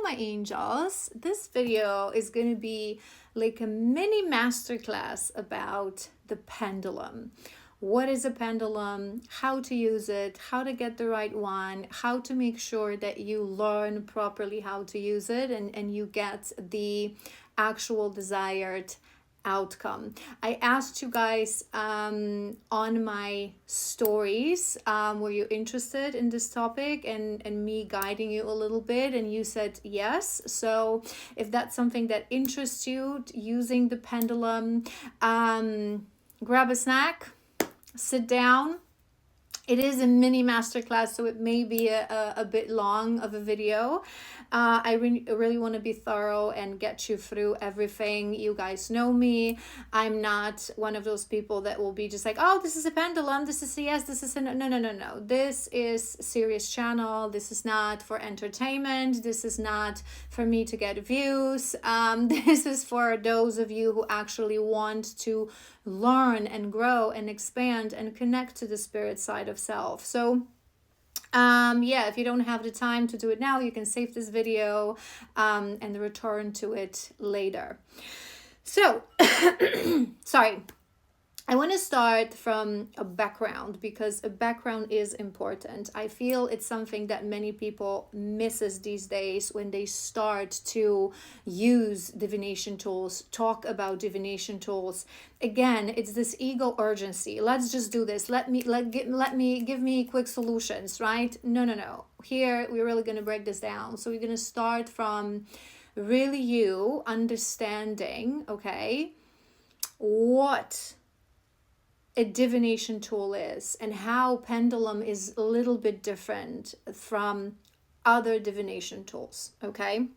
my angels. This video is going to be like a mini masterclass about the pendulum. What is a pendulum? How to use it? How to get the right one? How to make sure that you learn properly how to use it and you get the actual desired outcome. I asked you guys on my stories, were you interested in this topic and me guiding you a little bit, and you said yes. So if that's something that interests you, using the pendulum, grab a snack, sit down. It is a mini masterclass, so it may be a bit long of a video. I really want to be thorough and get you through everything. You guys know me. I'm not one of those people that will be just like, oh, this is a pendulum, this is a yes, this is a no. No. This is a serious channel. This is not for entertainment. This is not for me to get views. This is for those of you who actually want to learn and grow and expand and connect to the spirit side of self. So yeah, if you don't have the time to do it now, you can save this video and return to it later. So sorry, I want to start from a background, because a background is important. I feel it's something that many people misses these days when they start to use divination tools, talk about divination tools. Again, it's this ego urgency. Let's just do this. Let me give me quick solutions, right? No. Here we're really going to break this down. So we're going to start from really you understanding, okay, what a divination tool is and how pendulum is a little bit different from other divination tools, okay?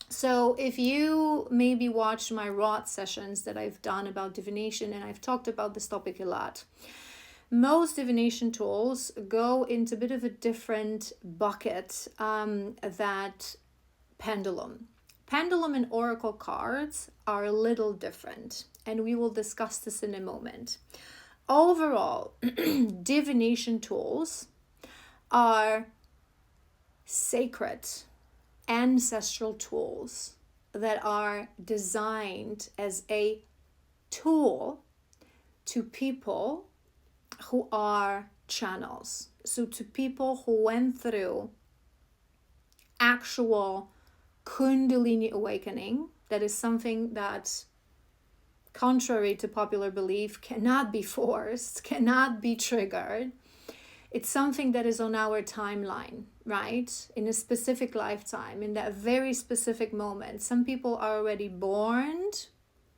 So if you maybe watched my rod sessions that I've done about divination, and I've talked about this topic a lot, most divination tools go into a bit of a different bucket that pendulum. Pendulum and oracle cards are a little different, and we will discuss this in a moment. Overall, divination tools are sacred, ancestral tools that are designed as a tool to people who are channels. So to people who went through actual Kundalini awakening, that is something that, contrary to popular belief, cannot be forced, cannot be triggered. It's something that is on our timeline, right? In a specific lifetime, in that very specific moment. Some people are already born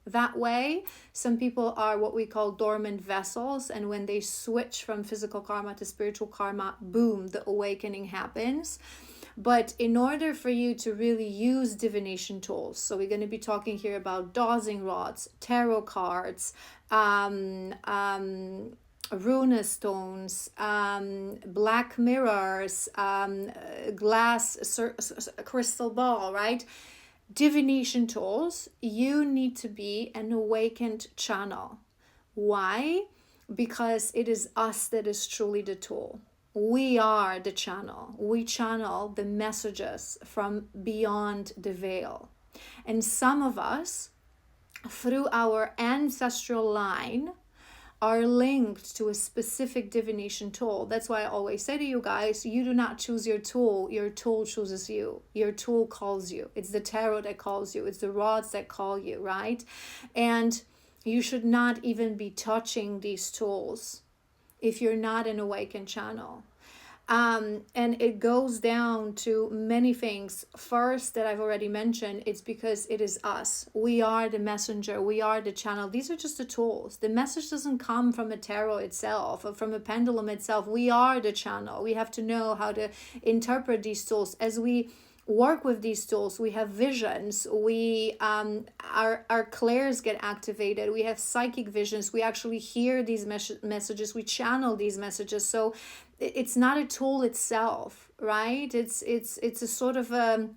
that way. Some people are what we call dormant vessels, and when they switch from physical karma to spiritual karma, boom, the awakening happens. But in order for you to really use divination tools, so we're going to be talking here about dowsing rods, tarot cards, runa stones, black mirrors, glass crystal ball, right? Divination tools, you need to be an awakened channel. Why? Because it is us that is truly the tool. We are the channel. We channel the messages from beyond the veil. And some of us, through our ancestral line, are linked to a specific divination tool. That's why I always say to you guys, you do not choose your tool chooses you. Your tool calls you. It's the tarot that calls you. It's the rods that call you, right? And you should not even be touching these tools if you're not an awakened channel. And it goes down to many things. First, that I've already mentioned, it's because it is us. We are the messenger. We are the channel. These are just the tools. The message doesn't come from a tarot itself or from a pendulum itself. We are the channel. We have to know how to interpret these tools. As we work with these tools, we have visions, we our clairs get activated, we have psychic visions, we actually hear these messages, we channel these messages. So it's not a tool itself, right? It's a sort of a,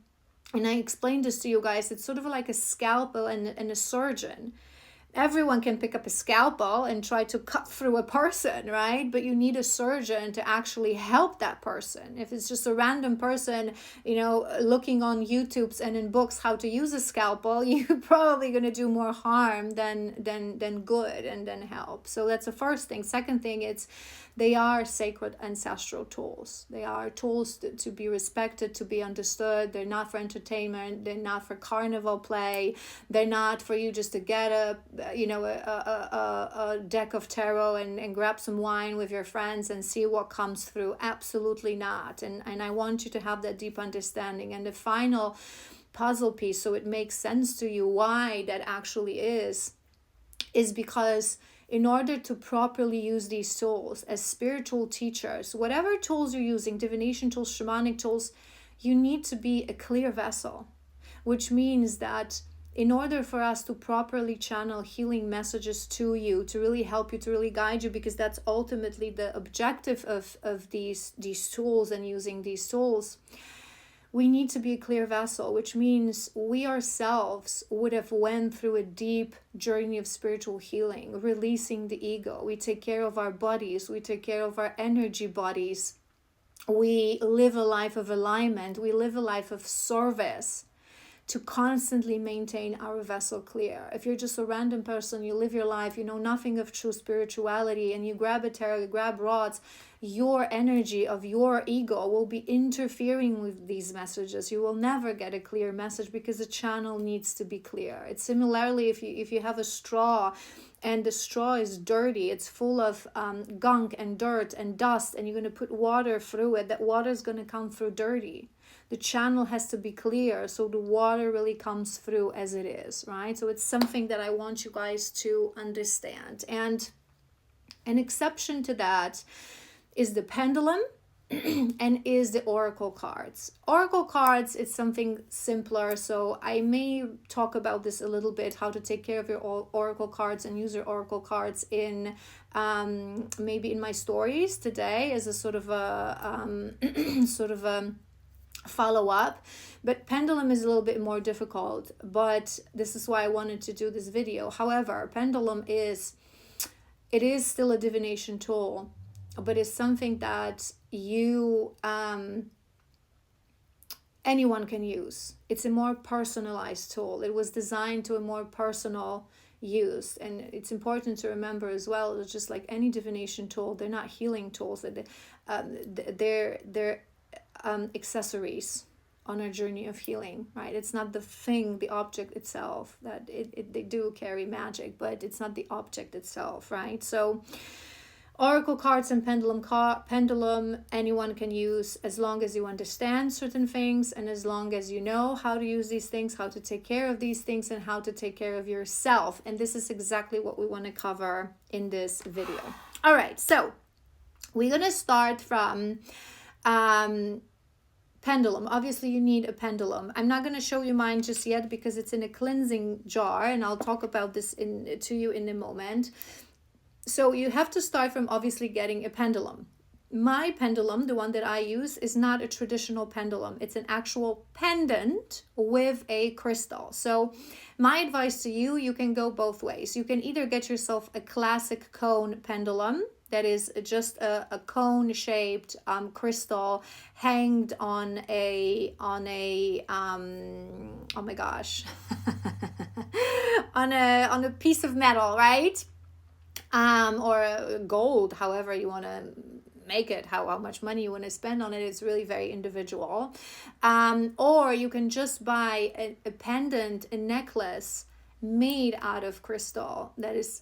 and I explained this to you guys, it's sort of like a scalpel and a surgeon. everyone can pick up a scalpel and try to cut through a person, right? But you need a surgeon to actually help that person. If it's just a random person, looking on YouTube's and in books how to use a scalpel, you're probably going to do more harm than good and then help. So that's the first thing. Second thing, they are sacred ancestral tools. They are tools to be respected, to be understood. They're not for entertainment. They're not for carnival play. They're not for you just to get a deck of tarot and grab some wine with your friends and see what comes through. Absolutely not. And I want you to have that deep understanding. And the final puzzle piece, so it makes sense to you why that actually is because in order to properly use these tools as spiritual teachers, whatever tools you're using, divination tools, shamanic tools, you need to be a clear vessel, which means that in order for us to properly channel healing messages to you, to really help you, to really guide you, because that's ultimately the objective of these tools and using these tools, we need to be a clear vessel, which means we ourselves would have went through a deep journey of spiritual healing, releasing the ego. We take care of our bodies. We take care of our energy bodies. We live a life of alignment. We live a life of service to constantly maintain our vessel clear. If you're just a random person, you live your life, you know nothing of true spirituality, and you grab a tarot, you grab rods, your energy of your ego will be interfering with these messages. You will never get a clear message because the channel needs to be clear. It's similarly if you have a straw and the straw is dirty, it's full of gunk and dirt and dust, and you're going to put water through it, that water is going to come through dirty. The channel has to be clear so the water really comes through as it is, right? So it's something that I want you guys to understand. And an exception to that is the pendulum and is the oracle cards. Oracle cards, it's something simpler. So I may talk about this a little bit, how to take care of your oracle cards and use your oracle cards in maybe in my stories today as a sort of a follow up. But pendulum is a little bit more difficult, but this is why I wanted to do this video. However, pendulum is still a divination tool, but it's something that anyone can use. It's a more personalized tool. It was designed to a more personal use, and it's important to remember as well, it's just like any divination tool, they're not healing tools. They're accessories on our journey of healing, right? It's not the thing, the object itself, that they do carry magic, but it's not the object itself, right? So oracle cards and pendulum anyone can use, as long as you understand certain things and as long as you know how to use these things, how to take care of these things, and how to take care of yourself. And this is exactly what we want to cover in this video. All right, so we're going to start from pendulum. Obviously you need a pendulum. I'm not going to show you mine just yet because it's in a cleansing jar, and I'll talk about this to you in a moment. So you have to start from obviously getting a pendulum. My pendulum, the one that I use, is not a traditional pendulum. It's an actual pendant with a crystal. So my advice to you, you can go both ways. You can either get yourself a classic cone pendulum, that is just a cone shaped crystal hanged on a oh my gosh on a piece of metal, right? Or gold, however you want to make it, how much money you want to spend on it. It's really very individual. Or you can just buy a pendant, a necklace made out of crystal that is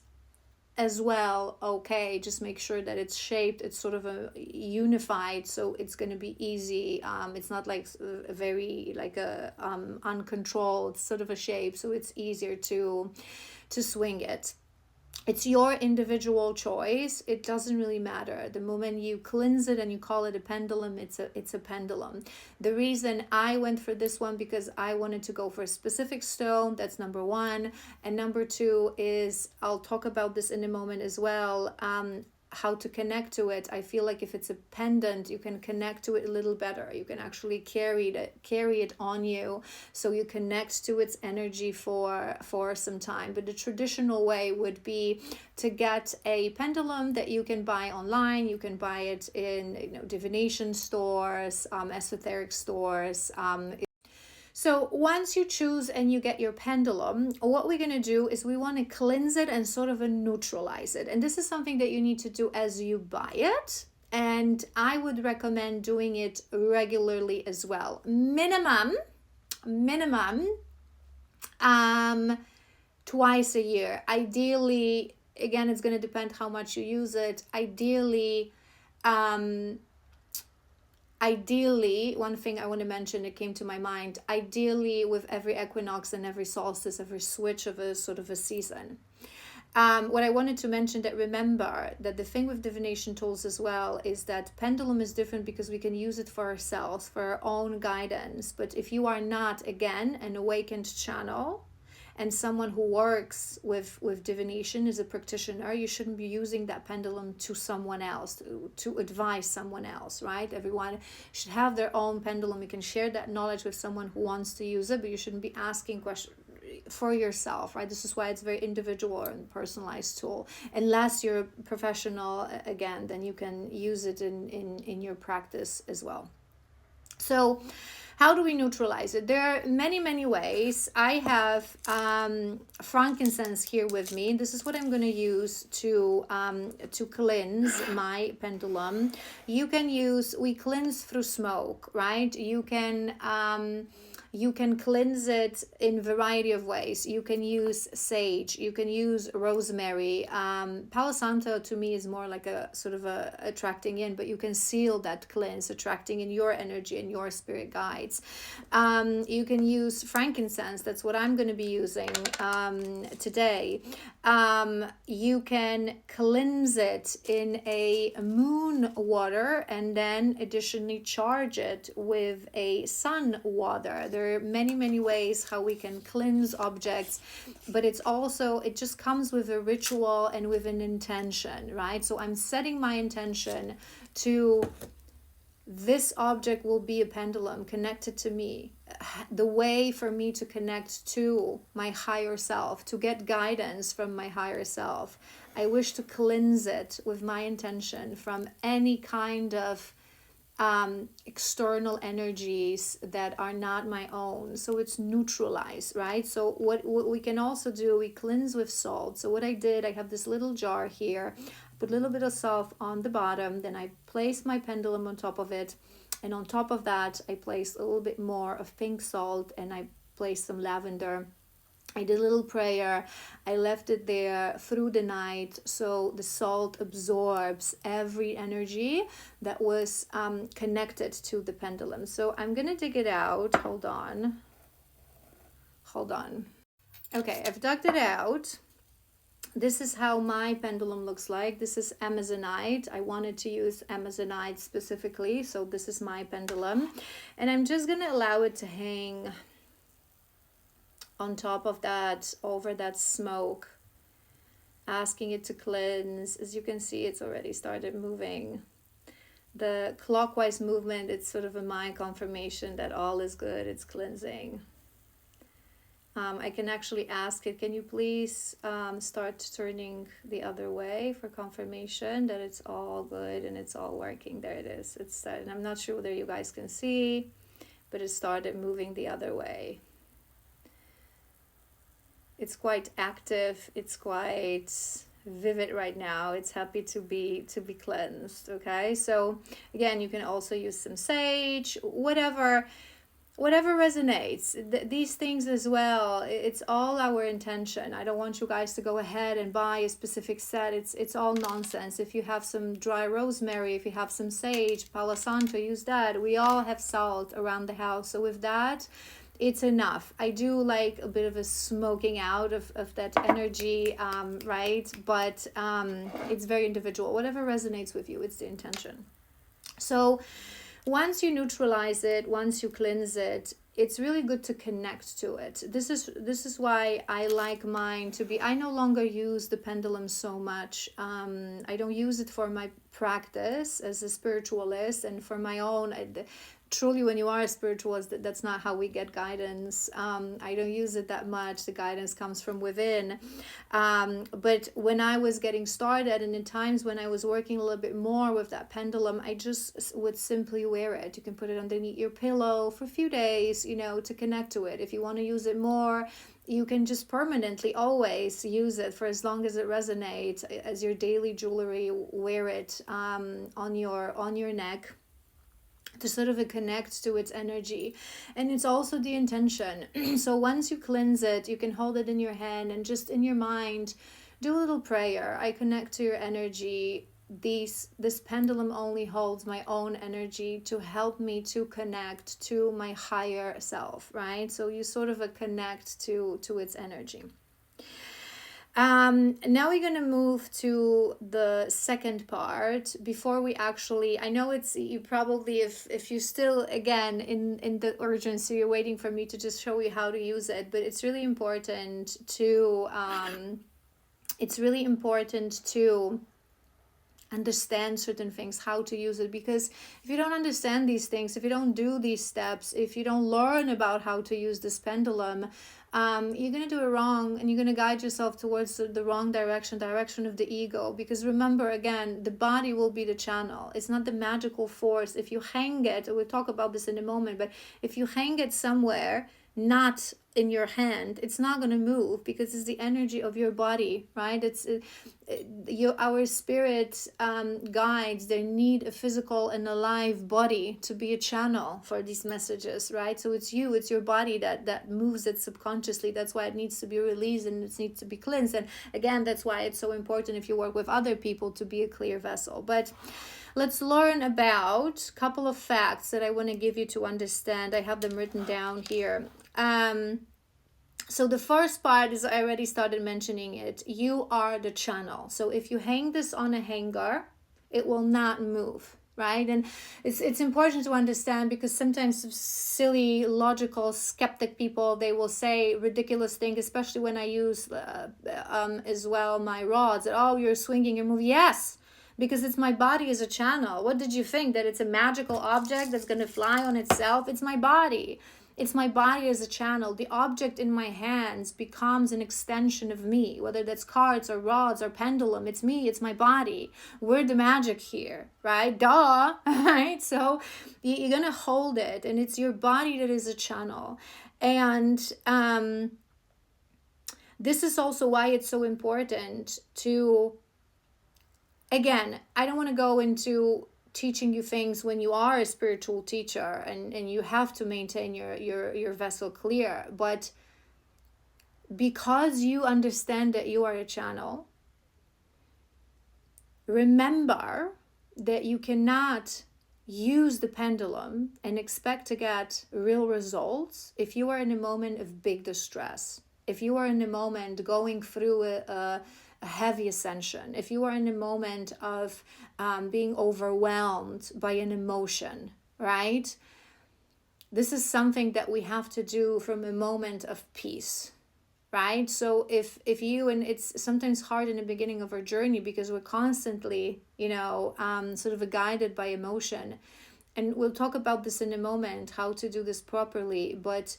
as well okay. Just make sure that it's shaped, it's sort of a unified, so it's going to be easy. It's not like a very like a uncontrolled sort of a shape, so it's easier to swing it. It's your individual choice. It doesn't really matter. The moment you cleanse it and you call it a pendulum, it's a pendulum. The reason I went for this one, because I wanted to go for a specific stone. That's number one. And number two is, I'll talk about this in a moment as well, how to connect to it, I feel like if it's a pendant, you can connect to it a little better. You can actually carry it on you, so you connect to its energy for some time. But the traditional way would be to get a pendulum that you can buy online. You can buy it in, you know, divination stores, esoteric stores. So once you choose and you get your pendulum, what we're going to do is we want to cleanse it and sort of neutralize it. And this is something that you need to do as you buy it. And I would recommend doing it regularly as well. Minimum, twice a year. Ideally, again, it's going to depend how much you use it. Ideally, one thing I want to mention that came to my mind, ideally with every equinox and every solstice, every switch of a sort of a season. What I wanted to mention, that remember that the thing with divination tools as well is that pendulum is different because we can use it for ourselves, for our own guidance. But if you are not, again, an awakened channel, and someone who works with divination, is a practitioner, you shouldn't be using that pendulum to someone else, to advise someone else, right? Everyone should have their own pendulum. You can share that knowledge with someone who wants to use it, but you shouldn't be asking questions for yourself, right? This is why it's very individual and personalized tool. Unless you're a professional, again, then you can use it in your practice as well. So how do we neutralize it? There are many ways. I have frankincense here with me. This is what I'm going to use to cleanse my pendulum. You can we cleanse through smoke, right? You can cleanse it in a variety of ways. You can use sage. You can use rosemary. Palo Santo to me is more like a sort of a attracting in, but you can seal that cleanse, attracting in your energy and your spirit guides. You can use frankincense. That's what I'm going to be using today. You can cleanse it in a moon water and then additionally charge it with a sun water. There are many ways how we can cleanse objects, but it just comes with a ritual and with an intention, right? So I'm setting my intention to this object will be a pendulum connected to me, the way for me to connect to my higher self, to get guidance from my higher self. I wish to cleanse it with my intention from any kind of external energies that are not my own. So it's neutralized, right? So what we can also do, we cleanse with salt. So what I did, I have this little jar here, put a little bit of salt on the bottom, then I place my pendulum on top of it, and on top of that I placed a little bit more of pink salt, and I placed some lavender. I did a little prayer. I left it there through the night, so the salt absorbs every energy that was connected to the pendulum. So I'm gonna dig it out. Hold on. Okay, I've dug it out. This is how my pendulum looks like. This is Amazonite. I wanted to use Amazonite specifically, so this is my pendulum. And I'm just gonna allow it to hang on top of that, over that smoke, asking it to cleanse. As you can see, it's already started moving. The clockwise movement, it's sort of my confirmation that all is good, it's cleansing. I can actually ask it, can you please start turning the other way for confirmation that it's all good and it's all working. There it is. It's and I'm not sure whether you guys can see, but it started moving the other way. It's quite active. It's quite vivid right now. It's happy to be cleansed. Okay, so again, you can also use some sage, whatever resonates. These things as well, it's all our intention. I don't want you guys to go ahead and buy a specific set. It's all nonsense. If you have some dry rosemary, if you have some sage, Palo Santo, use that. We all have salt around the house, so with that, it's enough. I do like a bit of a smoking out of that energy, right? But it's very individual. Whatever resonates with you, it's the intention. So once you neutralize it, once you cleanse it, it's really good to connect to it. This is why I like mine to be. I no longer use the pendulum so much. I don't use it for my practice as a spiritualist, and for my own. Truly, when you are a spiritualist, that's not how we get guidance. I don't use it that much. The guidance comes from within. But when I was getting started, and in times when I was working a little bit more with that pendulum, I just would simply wear it. You can put it underneath your pillow for a few days, to connect to it. If you want to use it more, you can just permanently always use it for as long as it resonates as your daily jewelry. Wear it on your neck, to sort of connect to its energy. And it's also the intention. So once you cleanse it, you can hold it in your hand and just in your mind do a little prayer. I connect to your energy. This pendulum only holds my own energy to help me to connect to my higher self, right? So you sort of connect to its energy. Now we're going to move to the second part. Before we actually, I know it's, you probably, if you still, again, in the urgency, you're waiting for me to just show you how to use it, but it's really important to, understand certain things, how to use it, because if you don't understand these things, if you don't do these steps, if you don't learn about how to use this pendulum, you're going to do it wrong, and you're going to guide yourself towards the wrong direction of the ego. Because remember, again, the body will be the channel. It's not the magical force. If you hang it, we'll talk about this in a moment, but if you hang it somewhere, not in your hand, it's not going to move, because it's the energy of your body, right? It's our spirit guides, they need a physical and alive body to be a channel for these messages, right? So it's your body that moves it subconsciously. That's why it needs to be released and it needs to be cleansed. And again, that's why it's so important, if you work with other people, to be a clear vessel. But let's learn about a couple of facts that I want to give you to understand. I have them written down here. So the first part is, I already started mentioning it. You are the channel. So if you hang this on a hanger, it will not move, right? And it's important to understand, because sometimes silly, logical, skeptic people, they will say ridiculous things, especially when I use as well my rods, that, oh, you're swinging, you're moving. Yes, because it's my body as a channel. What did you think? That it's a magical object that's going to fly on itself? It's my body. It's my body as a channel. The object in my hands becomes an extension of me, whether that's cards or rods or pendulum. It's me, it's my body. We're the magic here, right? Duh, right? So you're going to hold it, and it's your body that is a channel. And this is also why it's so important to, again, I don't want to go into teaching you things when you are a spiritual teacher and you have to maintain your vessel clear. But because you understand that you are a channel, remember that you cannot use the pendulum and expect to get real results if you are in a moment of big distress, if you are in a moment going through a heavy ascension, if you are in a moment of being overwhelmed by an emotion, right? This is something that we have to do from a moment of peace, right? So if you, and it's sometimes hard in the beginning of our journey, because we're constantly, sort of guided by emotion. And we'll talk about this in a moment, how to do this properly, but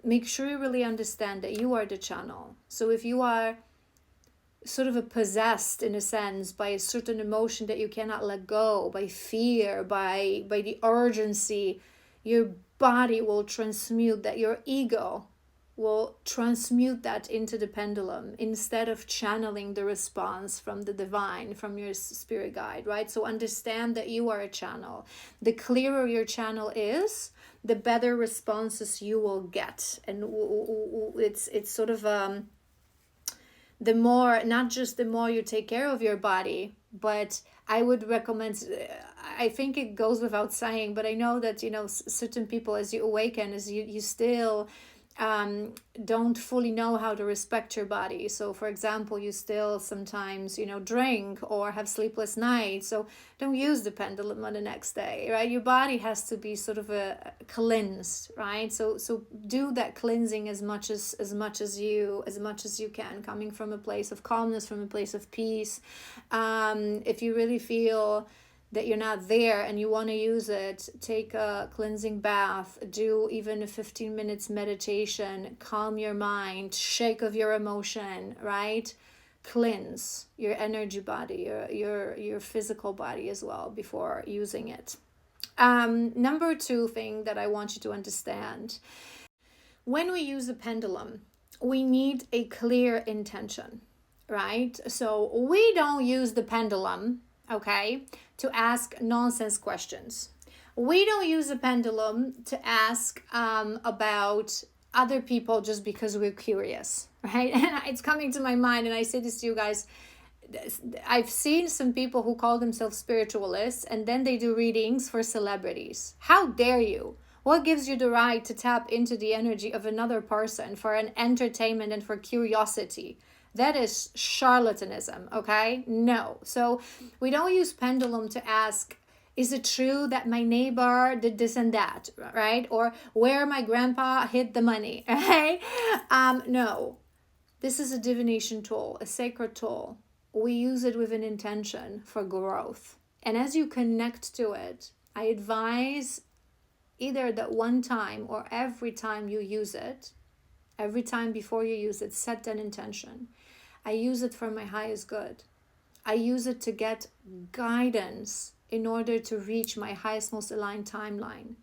make sure you really understand that you are the channel. So if you are sort of possessed, in a sense, by a certain emotion that you cannot let go, by fear, by the urgency, your body will transmute that, your ego will transmute that into the pendulum, instead of channeling the response from the divine, from your spirit guide, right? So understand that you are a channel. The clearer your channel is, the better responses you will get. And it's sort of the more, not just the more you take care of your body, but I would recommend, I think it goes without saying, but I know that, certain people, as you awaken, as you still don't fully know how to respect your body. So for example, you still sometimes, drink or have sleepless nights. So don't use the pendulum on the next day, right? Your body has to be sort of a cleansed, right? So do that cleansing as much as you can, coming from a place of calmness, from a place of peace. If you really feel that you're not there and you want to use it, take a cleansing bath, do even a 15 minutes meditation, calm your mind, shake of your emotion, right? Cleanse your energy body, your physical body as well before using it. Number 2 thing that I want you to understand, when we use a pendulum, we need a clear intention, right? So we don't use the pendulum, okay, to ask nonsense questions. We don't use a pendulum to ask about other people just because we're curious, right? And it's coming to my mind, and I say this to you guys. I've seen some people who call themselves spiritualists and then they do readings for celebrities. How dare you? What gives you the right to tap into the energy of another person for an entertainment and for curiosity? That is charlatanism, okay? No. So we don't use pendulum to ask, is it true that my neighbor did this and that, right? Or where my grandpa hid the money, right? No. This is a divination tool, a sacred tool. We use it with an intention for growth. And as you connect to it, I advise either that one time or every time you use it, every time before you use it, set an intention. I use it for my highest good. I use it to get guidance in order to reach my highest, most aligned timeline.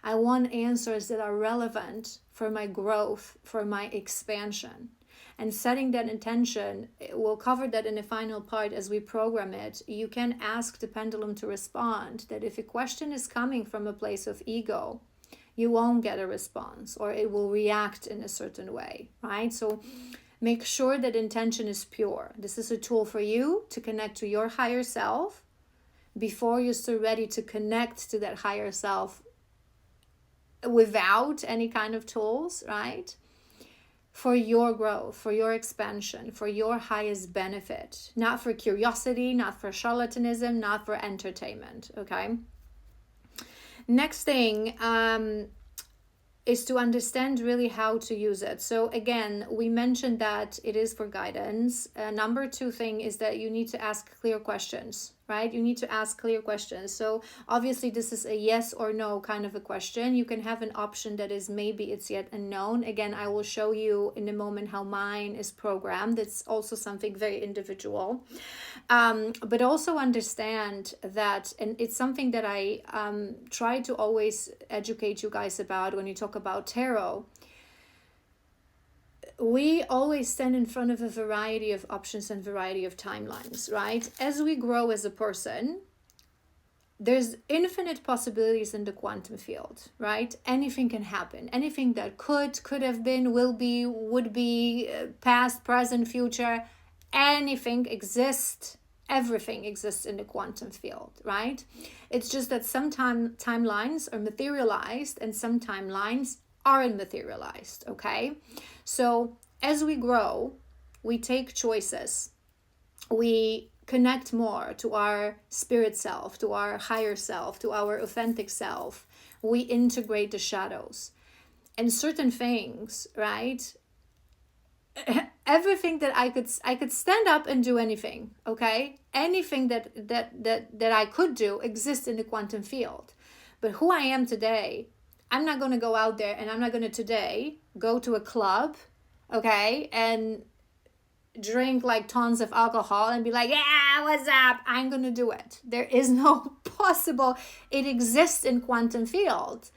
I want answers that are relevant for my growth, for my expansion. And setting that intention, we'll cover that in the final part as we program it. You can ask the pendulum to respond, that if a question is coming from a place of ego, you won't get a response, or it will react in a certain way, right? So make sure that intention is pure. This is a tool for you to connect to your higher self before you're still ready to connect to that higher self without any kind of tools, right? For your growth, for your expansion, for your highest benefit, not for curiosity, not for charlatanism, not for entertainment, okay? Next thing is to understand really how to use it. So again, we mentioned that it is for guidance. Number 2 thing is that you need to ask clear questions, right? You need to ask clear questions. So obviously this is a yes or no kind of a question. You can have an option that is maybe it's yet unknown. Again, I will show you in a moment how mine is programmed. It's also something very individual. But also understand that, and it's something that I try to always educate you guys about when you talk about tarot. We always stand in front of a variety of options and variety of timelines, right? As we grow as a person, there's infinite possibilities in the quantum field, right? Anything can happen. Anything that could have been, will be, would be, past, present, future, anything exists. Everything exists in the quantum field, right? It's just that some timelines are materialized and some timelines aren't materialized, okay? So as we grow, we take choices. We connect more to our spirit self, to our higher self, to our authentic self. We integrate the shadows. And certain things, right? Everything that I could stand up and do anything, okay? Anything that I could do exists in the quantum field. But who I am today, I'm not going to go out there and I'm not going to today go to a club, okay, and drink like tons of alcohol and be like, yeah, what's up? I'm going to do it. There is no possible, it exists in quantum field.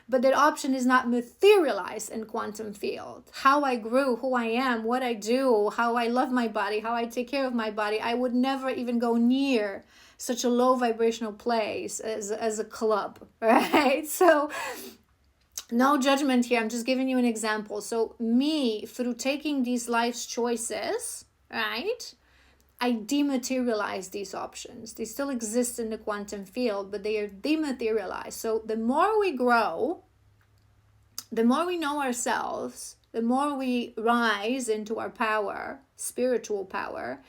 But that option is not materialized in quantum field. How I grew, who I am, what I do, how I love my body, how I take care of my body. I would never even go near such a low vibrational place as a club, right? So no judgment here. I'm just giving you an example. So me, through taking these life's choices, right, I dematerialize these options. They still exist in the quantum field, but they are dematerialized. So the more we grow, The more we know ourselves, the more we rise into our power, spiritual power,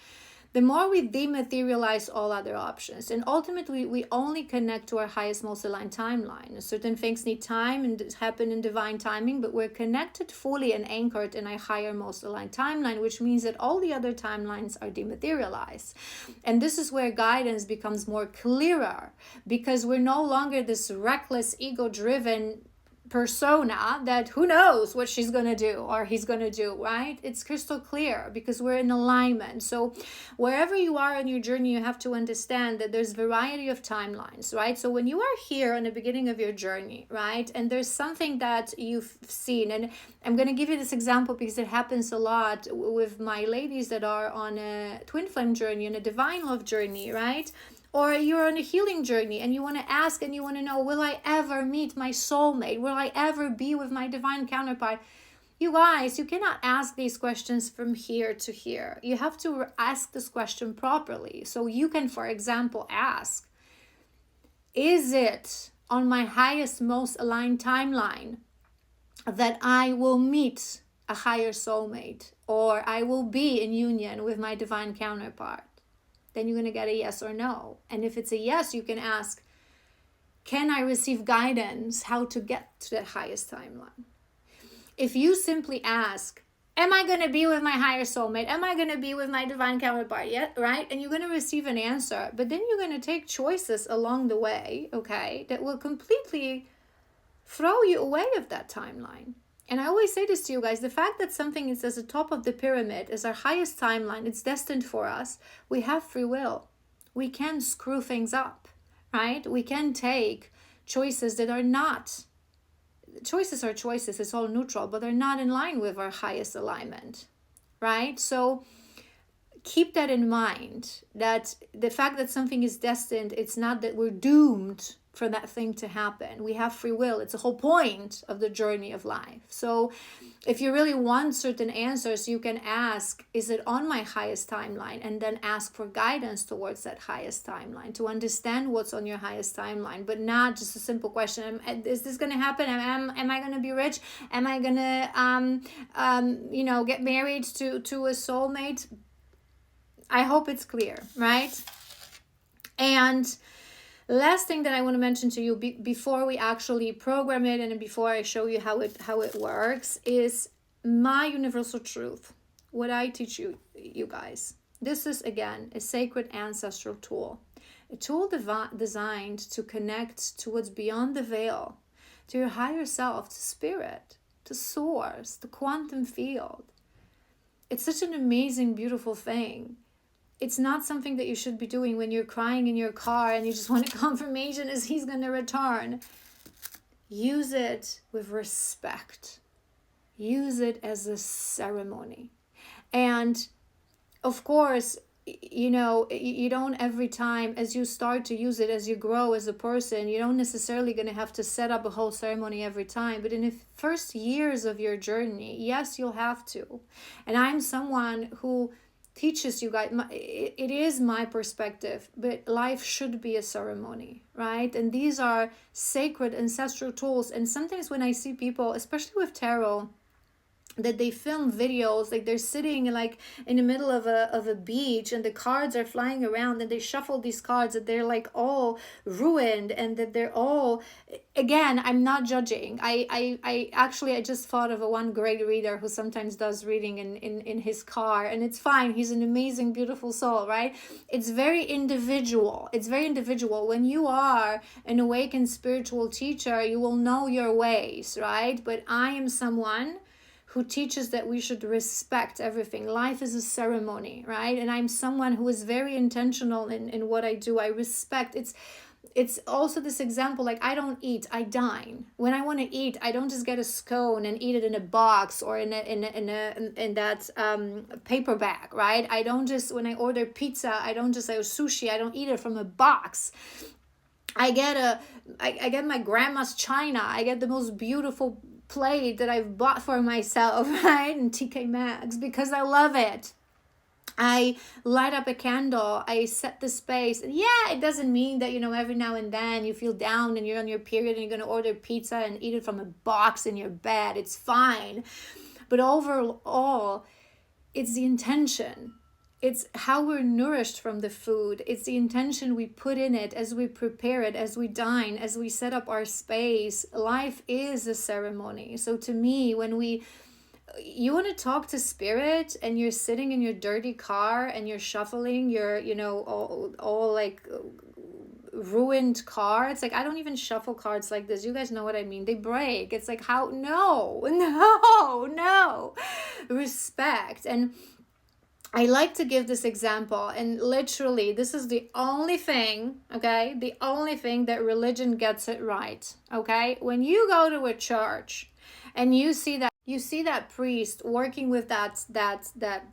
the more we dematerialize all other options. And ultimately, we only connect to our highest, most aligned timeline. Certain things need time and happen in divine timing, but we're connected fully and anchored in a higher, most aligned timeline, which means that all the other timelines are dematerialized. And this is where guidance becomes more clearer, because we're no longer this reckless, ego-driven persona that who knows what she's going to do or he's going to do, right? It's crystal clear because we're in alignment. So wherever you are in your journey, you have to understand that there's variety of timelines, right? So when you are here in the beginning of your journey, right, and there's something that you've seen, and I'm going to give you this example because it happens a lot with my ladies that are on a twin flame journey and a divine love journey, right? Or you're on a healing journey and you want to ask and you want to know, will I ever meet my soulmate? Will I ever be with my divine counterpart? You guys, you cannot ask these questions from here to here. You have to ask this question properly. So you can, for example, ask, is it on my highest, most aligned timeline that I will meet a higher soulmate, or I will be in union with my divine counterpart? Then you're going to get a yes or no. And if it's a yes, you can ask, can I receive guidance how to get to that highest timeline? If you simply ask, am I going to be with my higher soulmate? Am I going to be with my divine counterpart yet? Right? And you're going to receive an answer, but then you're going to take choices along the way, okay, that will completely throw you away of that timeline. And I always say this to you guys, the fact that something is at the top of the pyramid is our highest timeline, it's destined for us, we have free will. We can screw things up, right? We can take choices that are not, choices are choices, it's all neutral, but they're not in line with our highest alignment, right? So keep that in mind, that the fact that something is destined, it's not that we're doomed for that thing to happen. We have free will. It's the whole point of the journey of life. So if you really want certain answers, you can ask, is it on my highest timeline? And then ask for guidance towards that highest timeline to understand what's on your highest timeline, but not just a simple question. Is this going to happen? Am I going to be rich? Am I going to, get married to a soulmate? I hope it's clear, right? And last thing that I want to mention to you before we actually program it and before I show you how it works is my universal truth. What I teach you guys. This is, again, a sacred ancestral tool. A tool designed to connect to what's beyond the veil, to your higher self, to spirit, to source, the quantum field. It's such an amazing, beautiful thing. It's not something that you should be doing when you're crying in your car and you just want a confirmation as he's going to return. Use it with respect. Use it as a ceremony. And of course, you don't every time as you start to use it, as you grow as a person, you don't necessarily going to have to set up a whole ceremony every time. But in the first years of your journey, yes, you'll have to. And I'm someone who teaches you guys, it is my perspective, but life should be a ceremony, right? And these are sacred ancestral tools. And sometimes when I see people, especially with tarot, that they film videos like they're sitting like in the middle of a beach and the cards are flying around and they shuffle these cards that they're like all ruined and that they're all, again, I'm not judging. I just thought of one great reader who sometimes does reading in his car, and it's fine. He's an amazing, beautiful soul, right? It's very individual. When you are an awakened spiritual teacher, you will know your ways, right? But I am someone who teaches that we should respect everything. Life is a ceremony, right? And I'm someone who is very intentional in what I do. I respect. It's also this example, like I don't eat, I dine. When I want to eat, I don't just get a scone and eat it in a box or in that paper bag, right? I don't just, when I order pizza, I don't just say sushi, I don't eat it from a box. I get my grandma's china. I get the most beautiful plate that I've bought for myself, right? And TK Maxx, because I love it. I light up a candle, I set the space. And yeah, it doesn't mean that, every now and then you feel down and you're on your period and you're going to order pizza and eat it from a box in your bed. It's fine. But overall, it's the intention. It's how we're nourished from the food. It's the intention we put in it as we prepare it, as we dine, as we set up our space. Life is a ceremony. So to me, when you want to talk to spirit and you're sitting in your dirty car and you're shuffling your, all like ruined cards. Like, I don't even shuffle cards like this. You guys know what I mean. They break. It's like, how? No, no. Respect. And I like to give this example, and literally this is the only thing, okay? The only thing that religion gets it right, okay? When you go to a church and you see that priest working with that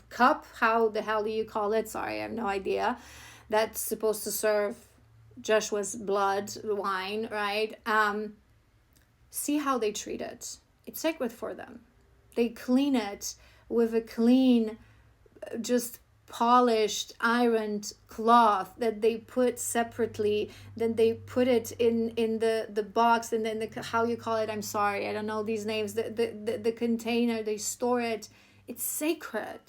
cup, how the hell do you call it? Sorry, I have no idea. That's supposed to serve Joshua's blood, wine, right? See how they treat it. It's sacred for them. They clean it with a clean, just polished, ironed cloth that they put separately. Then they put it in the box, and then how you call it, I'm sorry, I don't know these names, the container, they store it. It's sacred.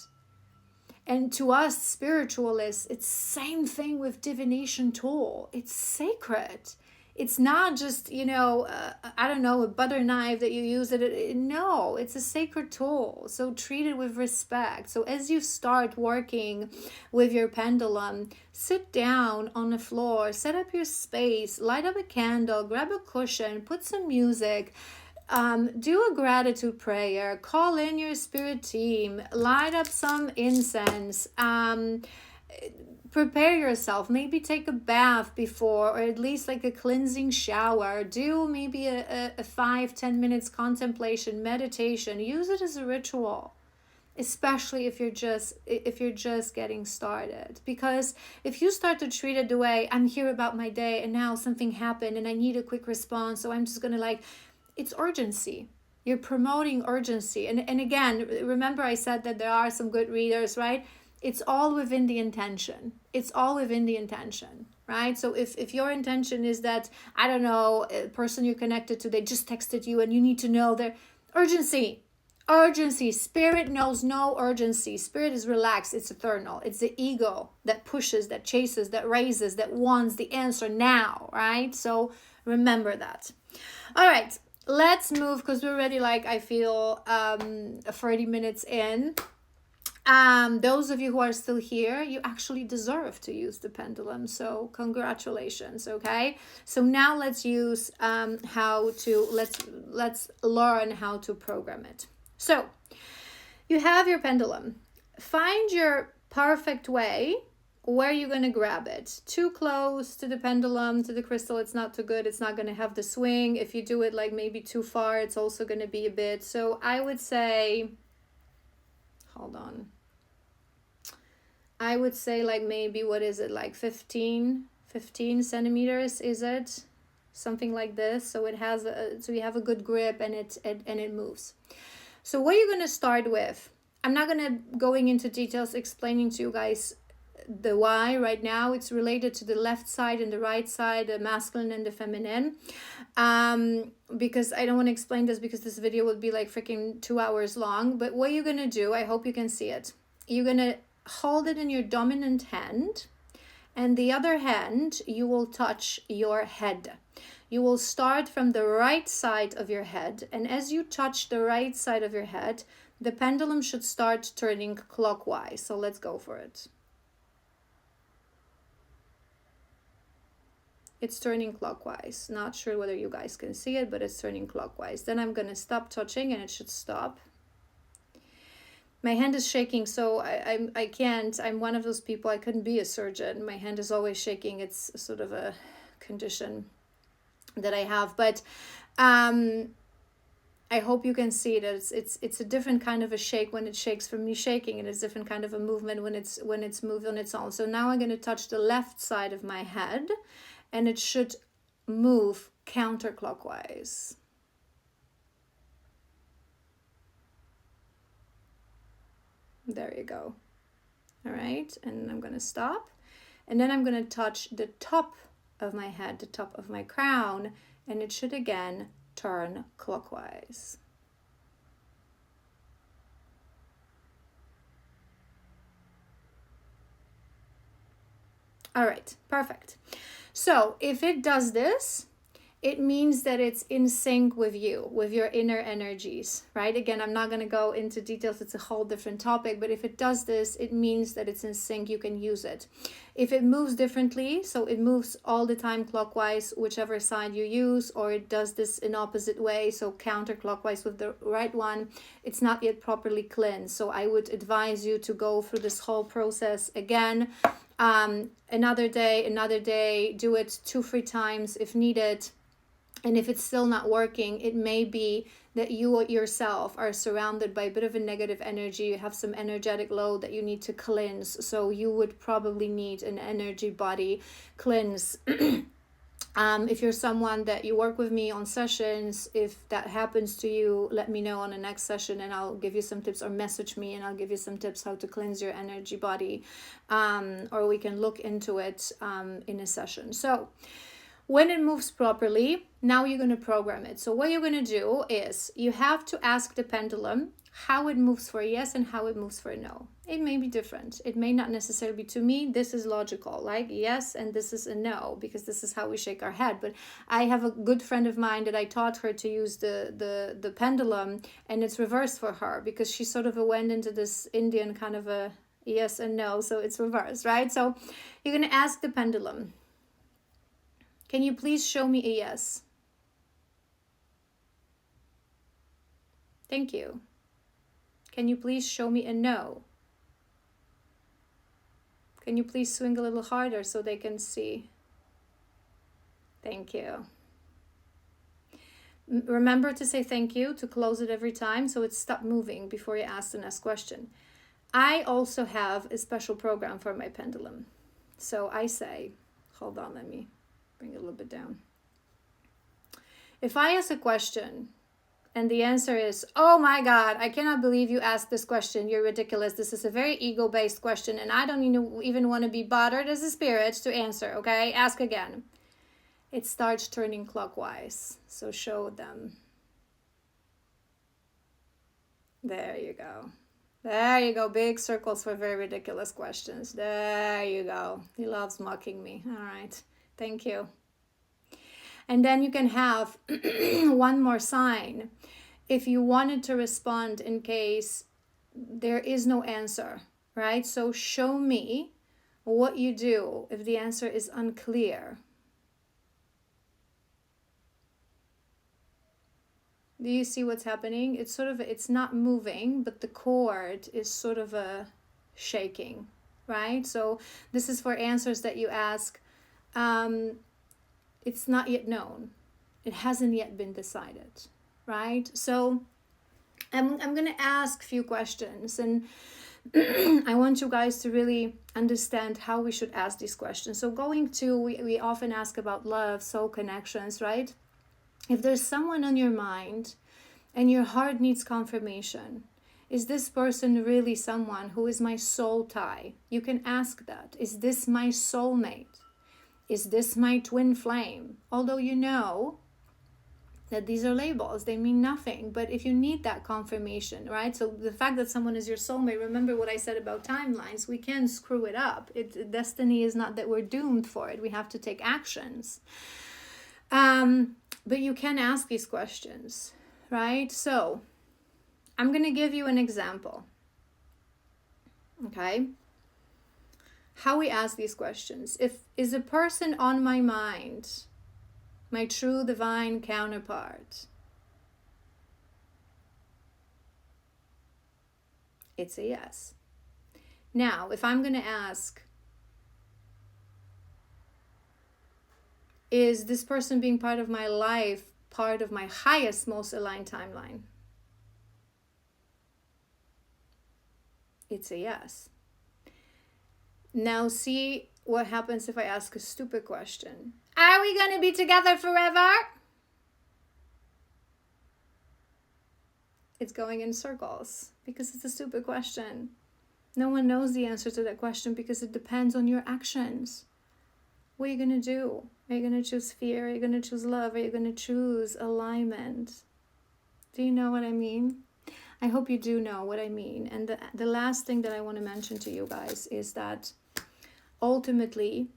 And to us spiritualists, it's same thing with divination tool. It's sacred. It's not just, I don't know, a butter knife that you use. No, it's a sacred tool. So treat it with respect. So as you start working with your pendulum, sit down on the floor, set up your space, light up a candle, grab a cushion, put some music, do a gratitude prayer, call in your spirit team, light up some incense, prepare yourself, maybe take a bath before, or at least like a cleansing shower. Do maybe a 5-10 minutes contemplation, meditation. Use it as a ritual, especially if you're just getting started. Because if you start to treat it the way, I'm here about my day and now something happened and I need a quick response, so I'm just gonna it's urgency. You're promoting urgency. And again, remember I said that there are some good readers, right? It's all within the intention. It's all within the intention, right? So if your intention is that, I don't know, a person you're connected to, they just texted you and you need to know their urgency. Spirit knows no urgency. Spirit is relaxed. It's eternal. It's the ego that pushes, that chases, that raises, that wants the answer now, right? So remember that. All right, let's move, because we're already I feel 30 minutes in. Those of you who are still here, you actually deserve to use the pendulum, so congratulations. Okay, so now let's use let's learn how to program it. So you have your pendulum. Find your perfect way where you're going to grab it. Too close to the pendulum, to the crystal, it's not too good. It's not going to have the swing. If you do it maybe too far, it's also going to be a bit. So I would say, hold on, I would say maybe, what is it, 15 centimeters, is it? Something like this. So it has so you have a good grip and it moves. So what you're going to start with, I'm not going to going into details explaining to you guys the why right now. It's related to the left side and the right side, the masculine and the feminine, because I don't want to explain this, because this video would be freaking 2 hours long. But what you're going to do, I hope you can see it, you're going to hold it in your dominant hand, and the other hand you will touch your head. You will start from the right side of your head, and as you touch the right side of your head, the pendulum should start turning clockwise. So let's go for it. It's turning clockwise. Not sure whether you guys can see it, but it's turning clockwise. Then I'm going to stop touching and it should stop. My hand is shaking, so I can't. I'm one of those people, I couldn't be a surgeon. My hand is always shaking. It's sort of a condition that I have. But I hope you can see that it's a different kind of a shake when it shakes from me shaking, and it's a different kind of a movement when it's moved on its own. So now I'm going to touch the left side of my head, and it should move counterclockwise. There you go. All right, and I'm going to stop. And then I'm going to touch the top of my head, the top of my crown, and it should again turn clockwise. All right, perfect. So if it does this, it means that it's in sync with you, with your inner energies, right? Again, I'm not going to go into details. It's a whole different topic. But if it does this, it means that it's in sync. You can use it. If it moves differently, so it moves all the time clockwise, whichever side you use, or it does this in opposite way, so counterclockwise with the right one, it's not yet properly cleansed. So I would advise you to go through this whole process again. Another day, do it 2-3 times if needed. And if it's still not working, it may be that you yourself are surrounded by a bit of a negative energy. You have some energetic load that you need to cleanse. So you would probably need an energy body cleanse. If you're someone that you work with me on sessions, if that happens to you, let me know on the next session and I'll give you some tips, or message me and I'll give you some tips how to cleanse your energy body. Or we can look into it in a session. So when it moves properly, now you're going to program it. So what you're going to do is you have to ask the pendulum how it moves for yes and how it moves for no. It may be different. It may not necessarily be. To me, this is logical, like yes, and this is a no, because this is how we shake our head. But I have a good friend of mine that I taught her to use the pendulum, and it's reversed for her because she sort of went into this Indian kind of a yes and no, so it's reversed, right? So you're going to ask the pendulum, can you please show me a yes? Thank you. Can you please show me a no? Can you please swing a little harder so they can see? Thank you. Remember to say thank you, to close it every time so it stops moving before you ask the next question. I also have a special program for my pendulum. So I say, hold on, let me bring it a little bit down. If I ask a question and the answer is, oh my God, I cannot believe you asked this question. You're ridiculous. This is a very ego-based question and I don't even want to be bothered as a spirit to answer, okay? Ask again. It starts turning clockwise. So show them. There you go. There you go. Big circles for very ridiculous questions. There you go. He loves mocking me. All right. Thank you. And then you can have one more sign if you wanted to respond in case there is no answer, right? So show me what you do if the answer is unclear. Do you see what's happening? It's sort of, it's not moving, but the cord is sort of shaking, right? So this is for answers that you ask. It's not yet known. It hasn't yet been decided, right? So I'm going to ask a few questions, and I want you guys to really understand how we should ask these questions. So we often ask about love, soul connections, right? If there's someone on your mind and your heart needs confirmation, is this person really someone who is my soul tie? You can ask that. Is this my soulmate? Is this my twin flame? Although you know that these are labels, they mean nothing. But if you need that confirmation, right? So the fact that someone is your soulmate, remember what I said about timelines, we can screw it up. Destiny is not that we're doomed for it. We have to take actions. But you can ask these questions, right? So I'm going to give you an example. Okay? How we ask these questions. Is a person on my mind my true divine counterpart? It's a yes. Now, if I'm going to ask, is this person being part of my life part of my highest, most aligned timeline? It's a yes. Now see what happens if I ask a stupid question. Are we going to be together forever? It's going in circles because it's a stupid question. No one knows the answer to that question because it depends on your actions. What are you going to do? Are you going to choose fear? Are you going to choose love? Are you going to choose alignment? Do you know what I mean? I hope you do know what I mean. And the last thing that I want to mention to you guys is that ultimately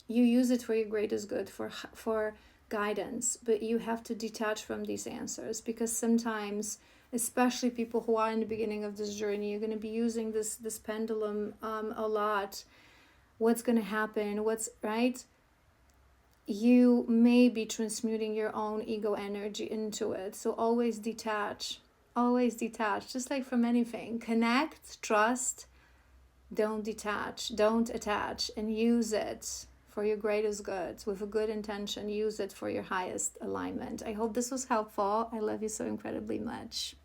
you use it for your greatest good, for guidance, but you have to detach from these answers, because sometimes, especially people who are in the beginning of this journey, you're going to be using this pendulum a lot. What's going to happen? What's right? You may be transmuting your own ego energy into it. So always detach. Always detach. Just like from anything. Connect, trust, don't detach, don't attach, and use it for your greatest good with a good intention. Use it for your highest alignment. I hope this was helpful. I love you so incredibly much.